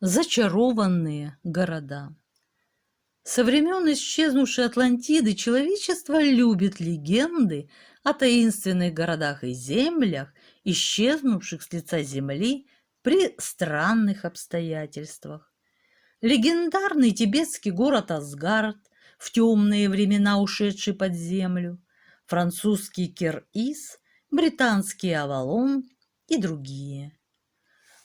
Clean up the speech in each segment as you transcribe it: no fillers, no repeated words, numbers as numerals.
Зачарованные города. Со времен исчезнувшей Атлантиды человечество любит легенды о таинственных городах и землях, исчезнувших с лица земли при странных обстоятельствах. Легендарный тибетский город Асгард, в темные времена ушедший под землю, французский Кир-Ис, британский Авалон и другие.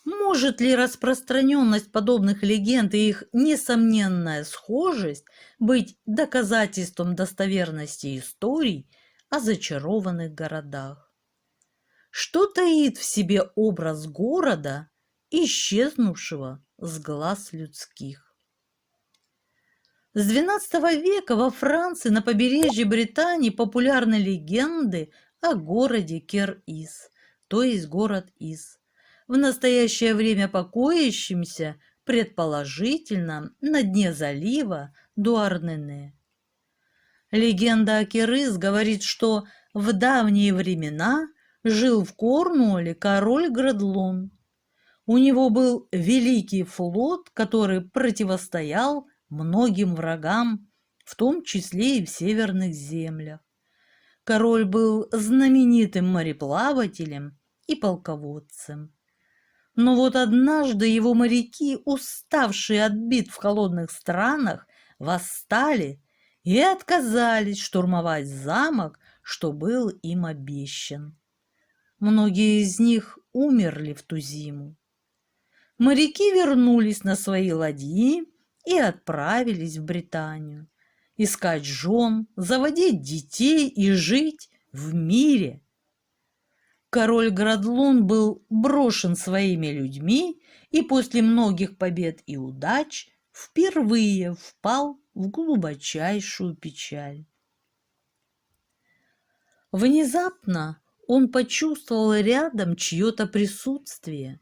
Может ли распространенность подобных легенд и их несомненная схожесть быть доказательством достоверности историй о зачарованных городах? Что таит в себе образ города, исчезнувшего с глаз людских? С XII века во Франции на побережье Британии популярны легенды о городе Кер-Ис, то есть город Ис, в настоящее время покоящимся, предположительно, на дне залива Дуарнене. Легенда о Кер-Ис говорит, что в давние времена жил в Корнуолле король Градлон. У него был великий флот, который противостоял многим врагам, в том числе и в северных землях. Король был знаменитым мореплавателем и полководцем. Но вот однажды его моряки, уставшие от битв в холодных странах, восстали и отказались штурмовать замок, что был им обещан. Многие из них умерли в ту зиму. Моряки вернулись на свои ладьи и отправились в Британию искать жен, заводить детей и жить в мире. Король Градлун был брошен своими людьми и после многих побед и удач впервые впал в глубочайшую печаль. Внезапно он почувствовал рядом чье-то присутствие.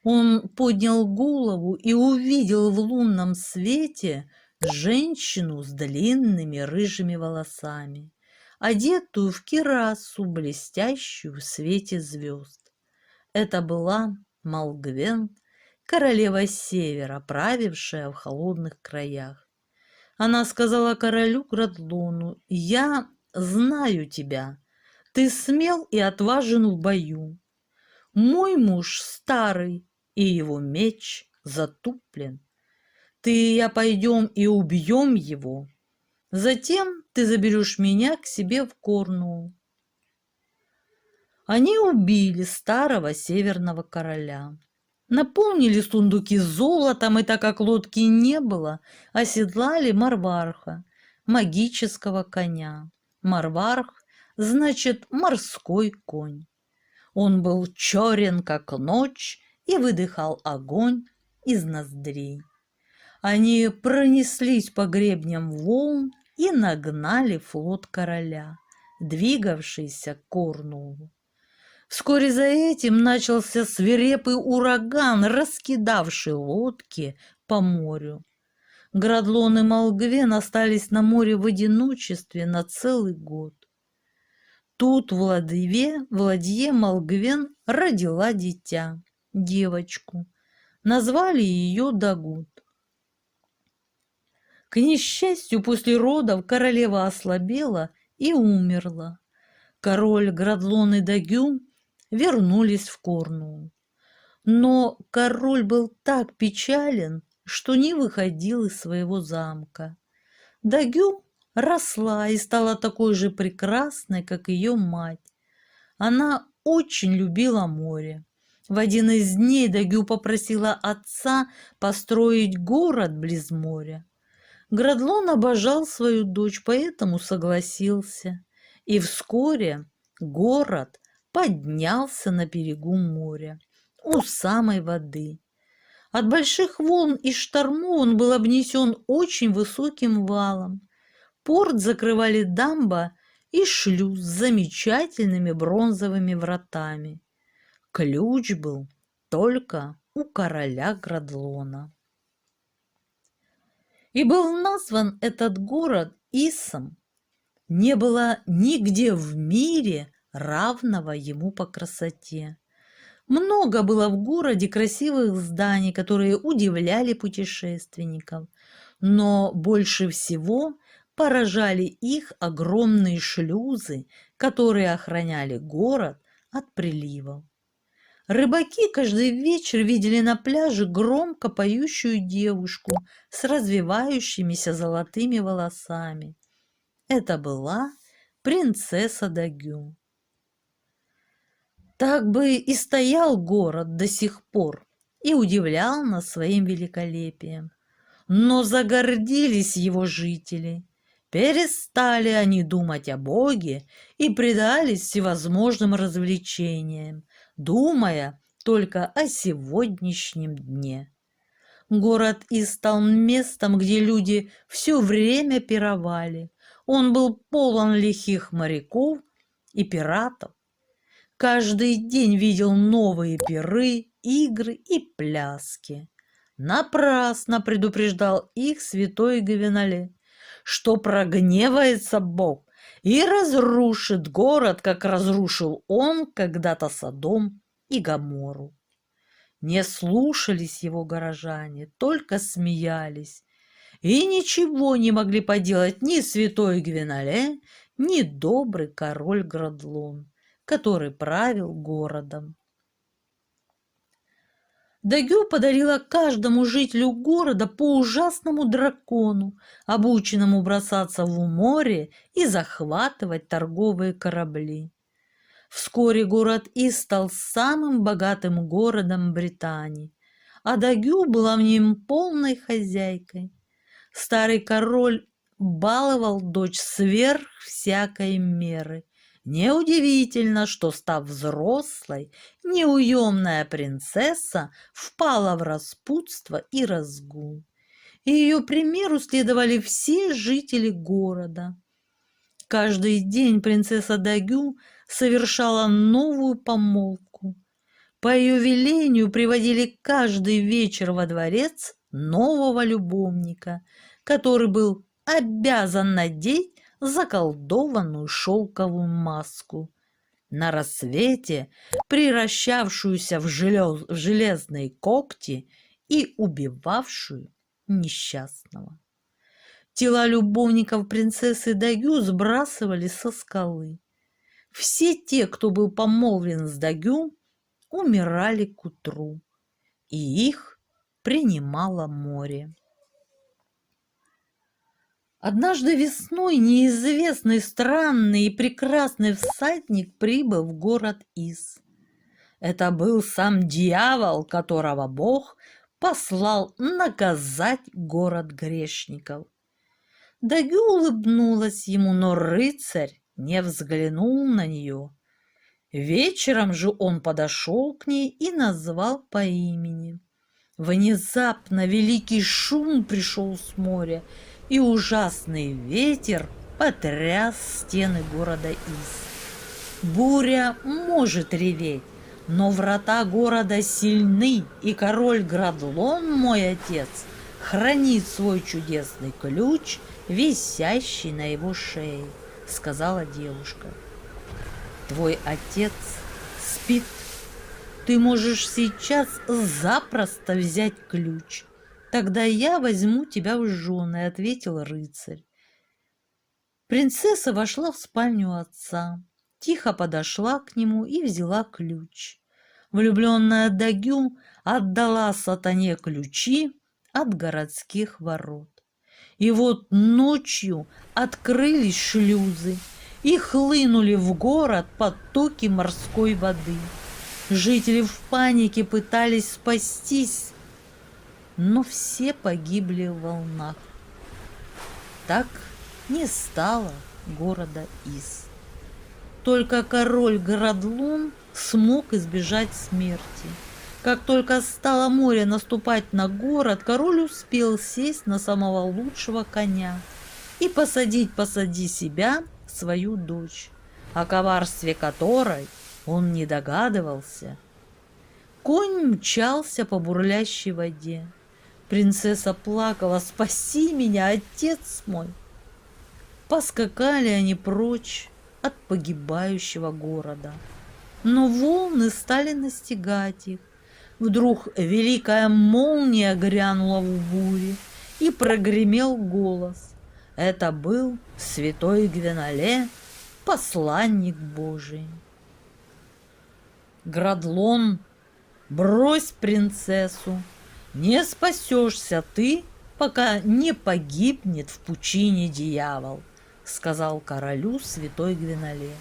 Он поднял голову и увидел в лунном свете женщину с длинными рыжими волосами, одетую в кирасу, блестящую в свете звезд. Это была Малгвен, королева Севера, правившая в холодных краях. Она сказала королю Градлону: «Я знаю тебя, ты смел и отважен в бою. Мой муж старый, и его меч затуплен. Ты и я пойдем и убьем его. Затем ты заберешь меня к себе в Корнуолл». Они убили старого северного короля, наполнили сундуки золотом, и так как лодки не было, оседлали Марварха, магического коня. Марварх значит морской конь. Он был черен, как ночь, и выдыхал огонь из ноздрей. Они пронеслись по гребням волн и нагнали флот короля, двигавшийся к Корнуоллу. Вскоре за этим начался свирепый ураган, раскидавший лодки по морю. Градлон и Малгвен остались на море в одиночестве на целый год. Тут в ладье Малгвен родила дитя, девочку. Назвали ее Дагут. К несчастью, после родов королева ослабела и умерла. Король Градлон и Дагю вернулись в Корнуолл. Но король был так печален, что не выходил из своего замка. Дагю росла и стала такой же прекрасной, как ее мать. Она очень любила море. В один из дней Дагю попросила отца построить город близ моря. Градлон обожал свою дочь, поэтому согласился. И вскоре город поднялся на берегу моря, у самой воды. От больших волн и штормов он был обнесен очень высоким валом. Порт закрывали дамба и шлюз с замечательными бронзовыми вратами. Ключ был только у короля Градлона. И был назван этот город Исом. Не было нигде в мире равного ему по красоте. Много было в городе красивых зданий, которые удивляли путешественников, но больше всего поражали их огромные шлюзы, которые охраняли город от приливов. Рыбаки каждый вечер видели на пляже громко поющую девушку с развивающимися золотыми волосами. Это была принцесса Дагю. Так бы и стоял город до сих пор и удивлял нас своим великолепием. Но загордились его жители. Перестали они думать о Боге и предались всевозможным развлечениям, думая только о сегодняшнем дне. Город и стал местом, где люди все время пировали. Он был полон лихих моряков и пиратов. Каждый день видел новые пиры, игры и пляски. Напрасно предупреждал их святой Гавинале, что прогневается Бог и разрушит город, как разрушил он когда-то Содом и Гоморру. Не слушались его горожане, только смеялись, и ничего не могли поделать ни святой Гвинале, ни добрый король Градлон, который правил городом. Дагю подарила каждому жителю города по ужасному дракону, обученному бросаться в море и захватывать торговые корабли. Вскоре город Ис стал самым богатым городом Британии, а Дагю была в нем полной хозяйкой. Старый король баловал дочь сверх всякой меры. Неудивительно, что, став взрослой, неуемная принцесса впала в распутство и разгул. И ее примеру следовали все жители города. Каждый день принцесса Дагю совершала новую помолвку. По ее велению приводили каждый вечер во дворец нового любовника, который был обязан надеть заколдованную шелковую маску, на рассвете превращавшуюся в железные когти и убивавшую несчастного. Тела любовников принцессы Дагю сбрасывали со скалы. Все те, кто был помолвлен с Дагю, умирали к утру, и их принимало море. Однажды весной неизвестный странный и прекрасный всадник прибыл в город Ис. Это был сам дьявол, которого Бог послал наказать город грешников. Дагю улыбнулась ему, но рыцарь не взглянул на нее. Вечером же он подошел к ней и назвал по имени. Внезапно великий шум пришел с моря, и ужасный ветер потряс стены города Ис. Буря может реветь, но врата города сильны, и король Градлон, мой отец, хранит свой чудесный ключ, висящий на его шее, сказала девушка. Твой отец спит. Ты можешь сейчас запросто взять ключ. Тогда я возьму тебя в жены, ответил рыцарь. Принцесса вошла в спальню отца, тихо подошла к нему и взяла ключ. Влюбленная Дагю отдала сатане ключи от городских ворот. И вот ночью открылись шлюзы, и хлынули в город потоки морской воды. Жители в панике пытались спастись, но все погибли в волнах. Так не стало города Ис. Только король Градлун смог избежать смерти. Как только стало море наступать на город, король успел сесть на самого лучшего коня и посадить позади себя свою дочь, о коварстве которой он не догадывался. Конь мчался по бурлящей воде. Принцесса плакала: «Спаси меня, отец мой!» Поскакали они прочь от погибающего города. но волны стали настигать их. Вдруг великая молния грянула в буре, и прогремел голос. Это был святой Гвеноле, посланник Божий. Градлон, брось принцессу, не спасешься ты, пока не погибнет в пучине дьявол, сказал королю святой Гвеноле.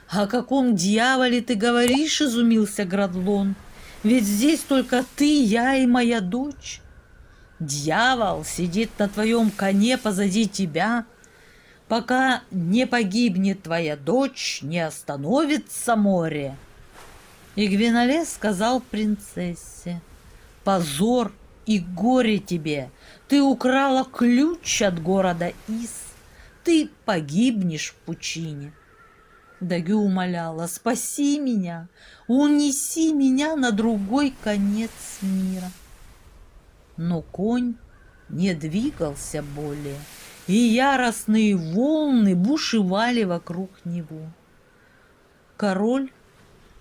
О каком дьяволе ты говоришь, изумился Градлон, ведь здесь только ты, я и моя дочь. Дьявол сидит на твоем коне позади тебя, пока не погибнет твоя дочь, не остановится море. И Гвеноле сказал принцессе: позор и горе тебе, ты украла ключ от города Ис, ты погибнешь в пучине. Дагю умоляла: спаси меня, унеси меня на другой конец мира. Но конь не двигался более, и яростные волны бушевали вокруг него. Король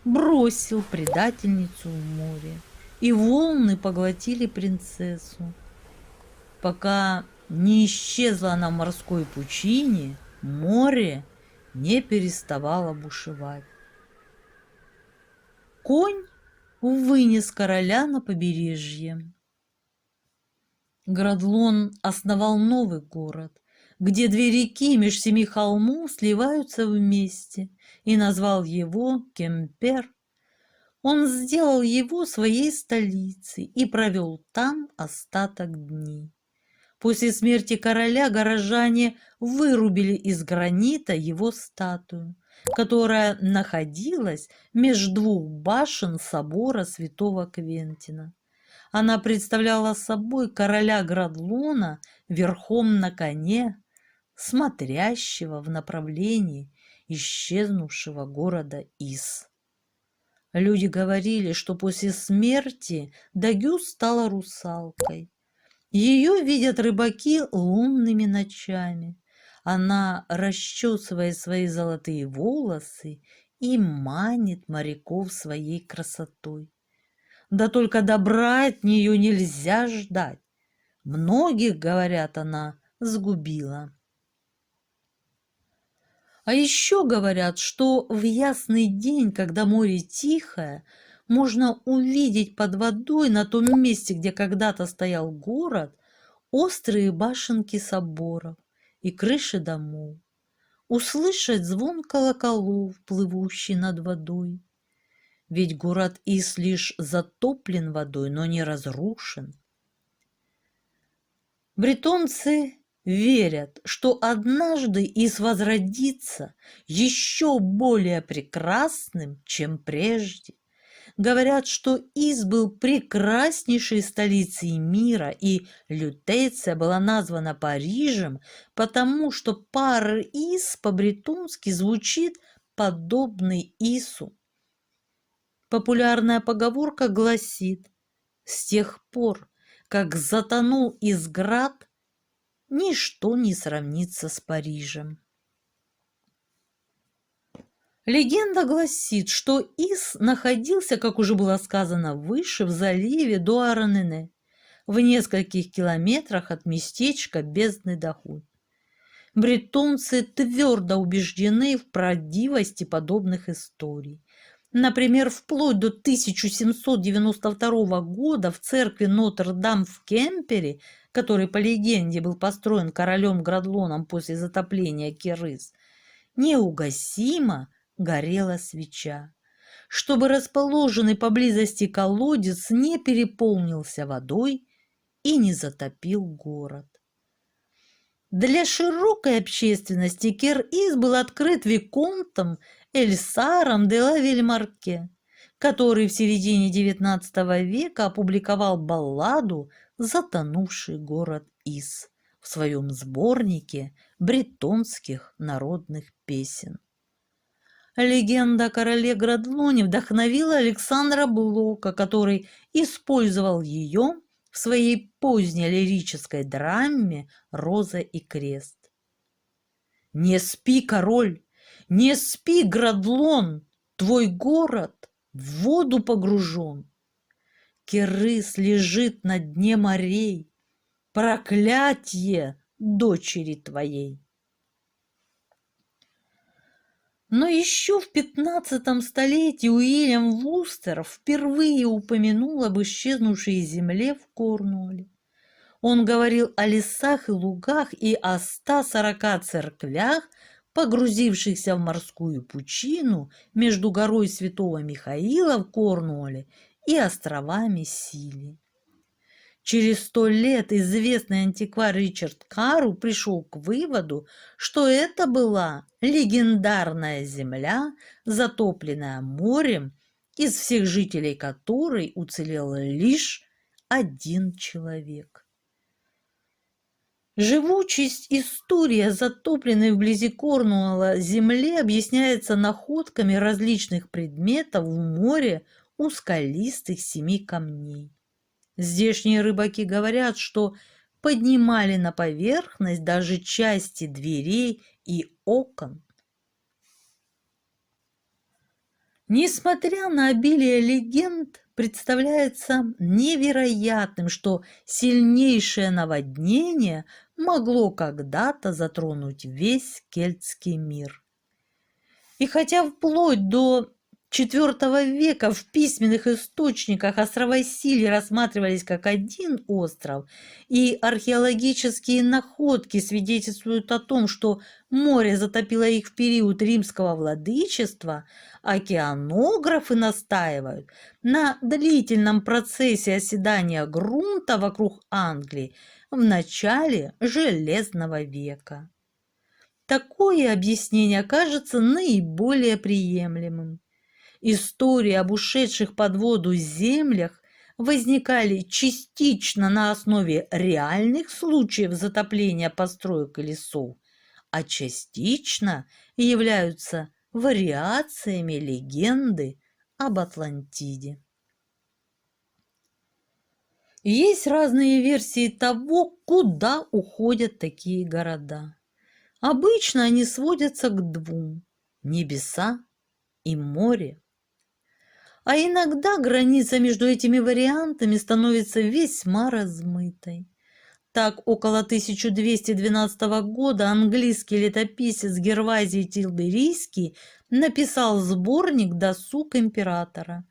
бросил предательницу в море, и волны поглотили принцессу. Пока не исчезла она в морской пучине, море не переставало бушевать. Конь вынес короля на побережье. Градлон основал новый город, где две реки меж семи холмов сливаются вместе, и назвал его Кемпер. Он сделал его своей столицей и провел там остаток дней. После смерти короля горожане вырубили из гранита его статую, которая находилась между двух башен собора святого Квентина. Она представляла собой короля Градлона верхом на коне, смотрящего в направлении исчезнувшего города Ис. Люди говорили, что после смерти Дагю стала русалкой. Ее видят рыбаки лунными ночами. Она расчесывает свои золотые волосы и манит моряков своей красотой. Да только добра от нее нельзя ждать. Многих, говорят, она сгубила. А еще говорят, что в ясный день, когда море тихое, можно увидеть под водой на том месте, где когда-то стоял город, острые башенки соборов и крыши домов, услышать звон колоколов, плывущий над водой. Ведь город Ис лишь затоплен водой, но не разрушен. Бретонцы верят, что однажды Ис возродится еще более прекрасным, чем прежде. Говорят, что Ис был прекраснейшей столицей мира, и Лютеция была названа Парижем, потому что Пар-Ис по-бретонски звучит подобный Ису. Популярная поговорка гласит: с тех пор, как затонул Изград, ничто не сравнится с Парижем. Легенда гласит, что Ис находился, как уже было сказано выше, в заливе Дуаранене, в нескольких километрах от местечка бездны Дахут. Бретонцы твердо убеждены в правдивости подобных историй. Например, вплоть до 1792 года в церкви Нотр-Дам в Кемпере, который, по легенде, был построен королем Градлоном после затопления Кирыс, неугасимо горела свеча, чтобы расположенный поблизости колодец не переполнился водой и не затопил город. Для широкой общественности Кер-Ис был открыт виконтом Эльсаром де ла Вильмарке, который в середине XIX века опубликовал балладу «Затонувший город Ис» в своем сборнике бретонских народных песен. Легенда о короле Градлоне вдохновила Александра Блока, который использовал ее в своей поздней лирической драме «Роза и крест». «Не спи, король! Не спи, Градлон!» Твой город в воду погружен. Кирыс лежит на дне морей. Проклятье дочери твоей. Но еще в 15 столетии Уильям Вустер впервые упомянул об исчезнувшей земле в Корнуолле. Он говорил о лесах и лугах и о 140 церквях, погрузившихся в морскую пучину между горой Святого Михаила в Корнуолле и островами Сили. Через 100 лет известный антиквар Ричард Кару пришел к выводу, что это была легендарная земля, затопленная морем, из всех жителей которой уцелел лишь один человек. Живучесть истории о затопленной вблизи Корнуолла земле объясняется находками различных предметов в море у скалистых 7 камней. Здешние рыбаки говорят, что поднимали на поверхность даже части дверей и окон. Несмотря на обилие легенд, представляется невероятным, что сильнейшее наводнение могло когда-то затронуть весь кельтский мир. И хотя вплоть до IV века в письменных источниках острова Сили рассматривались как один остров, и археологические находки свидетельствуют о том, что море затопило их в период римского владычества, океанографы настаивают на длительном процессе оседания грунта вокруг Англии в начале Железного века. Такое объяснение кажется наиболее приемлемым. Истории об ушедших под воду землях возникали частично на основе реальных случаев затопления построек и лесов, а частично являются вариациями легенды об Атлантиде. Есть разные версии того, куда уходят такие города. Обычно они сводятся к 2 – небеса и море. А иногда граница между этими вариантами становится весьма размытой. Так, около 1212 года английский летописец Гервазий Тилберийский написал сборник «Досуг императора»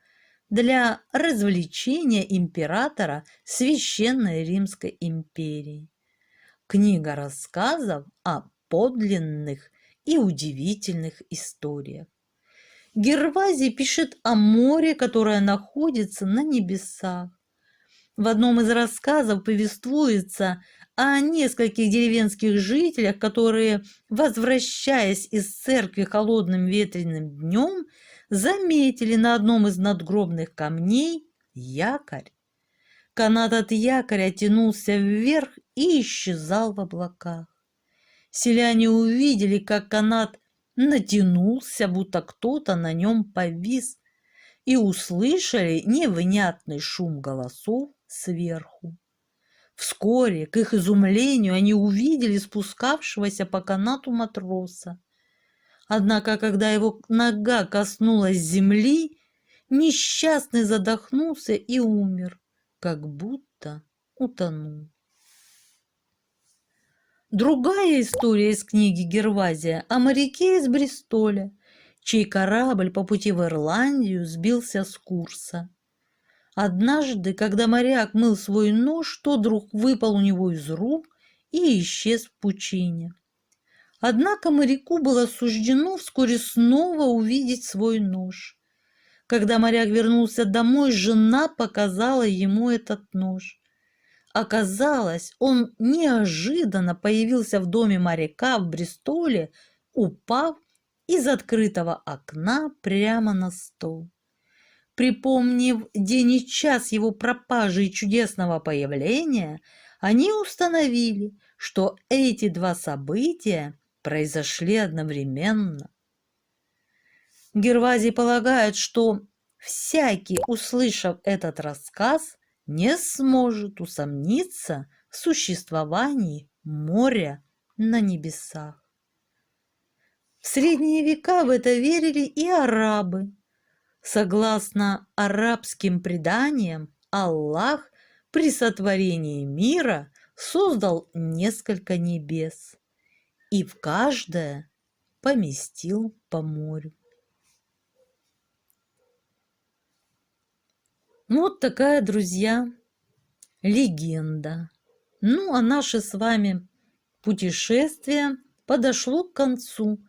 для развлечения императора Священной Римской империи. Книга рассказов о подлинных и удивительных историях. Гервазий пишет о море, которое находится на небесах. В одном из рассказов повествуется о нескольких деревенских жителях, которые, возвращаясь из церкви холодным ветреным днем, заметили на одном из надгробных камней якорь. Канат от якоря тянулся вверх и исчезал в облаках. Селяне увидели, как канат натянулся, будто кто-то на нем повис, и услышали невнятный шум голосов сверху. Вскоре, к их изумлению, они увидели спускавшегося по канату матроса. Однако, когда его нога коснулась земли, несчастный задохнулся и умер, как будто утонул. Другая история из книги Гервазия о моряке из Бристоля, чей корабль по пути в Ирландию сбился с курса. Однажды, когда моряк мыл свой нож, тот вдруг выпал у него из рук и исчез в пучине. Однако моряку было суждено вскоре снова увидеть свой нож. Когда моряк вернулся домой, жена показала ему этот нож. Оказалось, он неожиданно появился в доме моряка в Бристоле, упав из открытого окна прямо на стол. Припомнив день и час его пропажи и чудесного появления, они установили, что эти 2 события произошли одновременно. Гервазий полагает, что всякий, услышав этот рассказ, не сможет усомниться в существовании моря на небесах. В средние века в это верили и арабы, Согласно арабским преданиям, Аллах при сотворении мира создал несколько небес и в каждое поместил по морю. Вот такая, друзья, легенда. Ну, а наше с вами путешествие подошло к концу.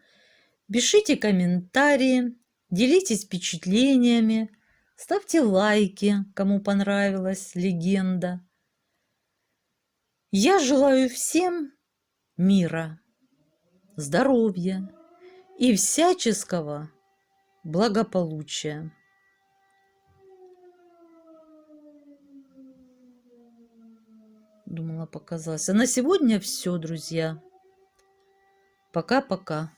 Пишите комментарии, делитесь впечатлениями, ставьте лайки, кому понравилась легенда. Я желаю всем мира, здоровья и всяческого благополучия. Думала, показалось. А на сегодня все, друзья. Пока-пока.